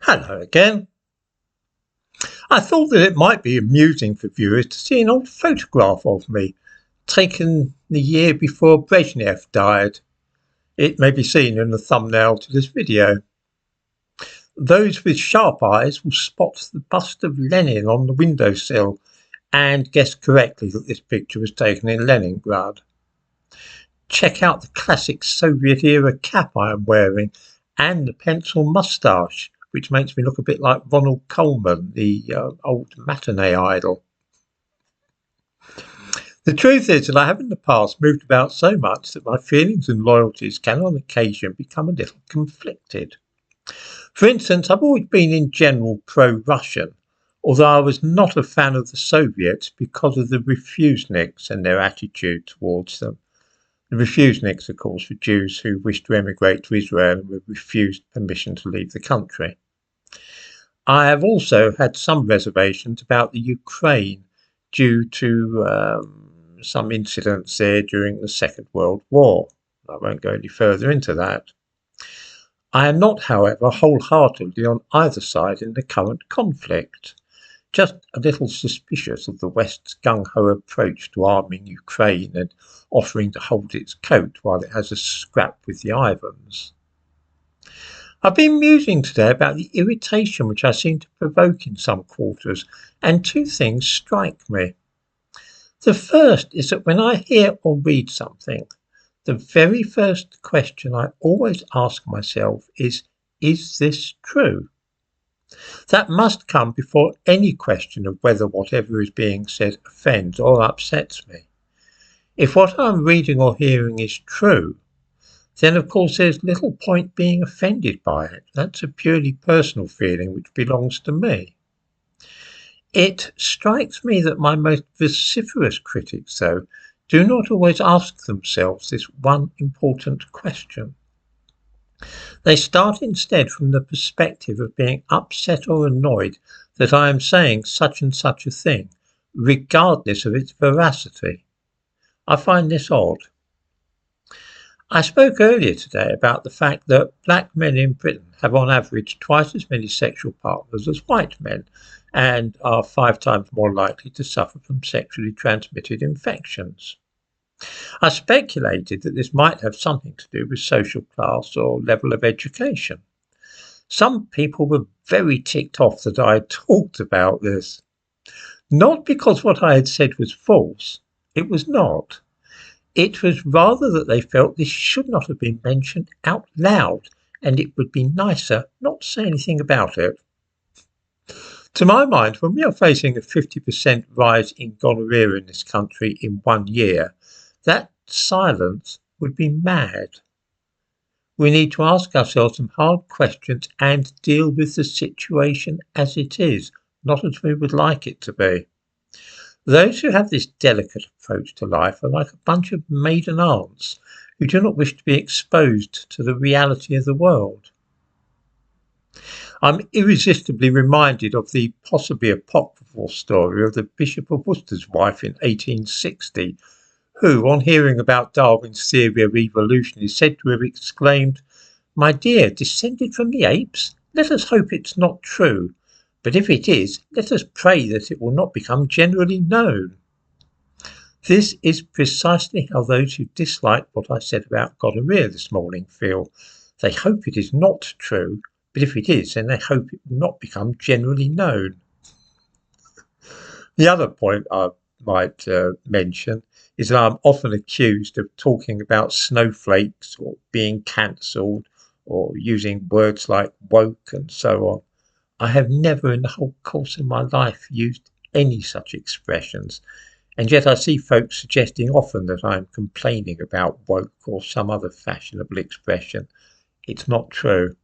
Hello again. I thought that it might be amusing for viewers to see an old photograph of me, taken the year before Brezhnev died. It may be seen in the thumbnail to this video. Those with sharp eyes will spot the bust of Lenin on the windowsill and guess correctly that this picture was taken in Leningrad. Check out the classic Soviet-era cap I am wearing and the pencil moustache, which makes me look a bit like Ronald Colman, the old matinee idol. The truth is that I have in the past moved about so much that my feelings and loyalties can on occasion become a little conflicted. For instance, I've always been in general pro-Russian, although I was not a fan of the Soviets because of the refuseniks and their attitude towards them. The refuseniks, of course, were Jews who wished to emigrate to Israel and were refused permission to leave the country. I have also had some reservations about the Ukraine due to some incidents there during the Second World War. I won't go any further into that. I am not, however, wholeheartedly on either side in the current conflict, just a little suspicious of the West's gung-ho approach to arming Ukraine and offering to hold its coat while it has a scrap with the Ivans. I've been musing today about the irritation which I seem to provoke in some quarters, and two things strike me. The first is that when I hear or read something, the very first question I always ask myself is this true? That must come before any question of whether whatever is being said offends or upsets me. If what I'm reading or hearing is true, then of course there's little point being offended by it. That's a purely personal feeling which belongs to me. It strikes me that my most vociferous critics, though, do not always ask themselves this one important question. They start instead from the perspective of being upset or annoyed that I am saying such and such a thing, regardless of its veracity. I find this odd. I spoke earlier today about the fact that black men in Britain have on average twice as many sexual partners as white men and are 5 times more likely to suffer from sexually transmitted infections. I speculated that this might have something to do with social class or level of education. Some people were very ticked off that I had talked about this. Not because what I had said was false. It was not. It was rather that they felt this should not have been mentioned out loud, and it would be nicer not to say anything about it. To my mind, when we are facing a 50% rise in gonorrhea in this country in 1 year, that silence would be mad. We need to ask ourselves some hard questions and deal with the situation as it is, not as we would like it to be. Those who have this delicate approach to life are like a bunch of maiden aunts who do not wish to be exposed to the reality of the world. I'm irresistibly reminded of the possibly apocryphal story of the Bishop of Worcester's wife in 1860, who, on hearing about Darwin's theory of evolution, is said to have exclaimed, "My dear, descended from the apes? Let us hope it's not true. But if it is, let us pray that it will not become generally known." This is precisely how those who dislike what I said about gonorrhea this morning feel. They hope it is not true, but if it is, then they hope it will not become generally known. The other point I might mention is that I'm often accused of talking about snowflakes or being cancelled or using words like woke and so on. I have never in the whole course of my life used any such expressions, and yet I see folks suggesting often that I am complaining about woke or some other fashionable expression. It's not true.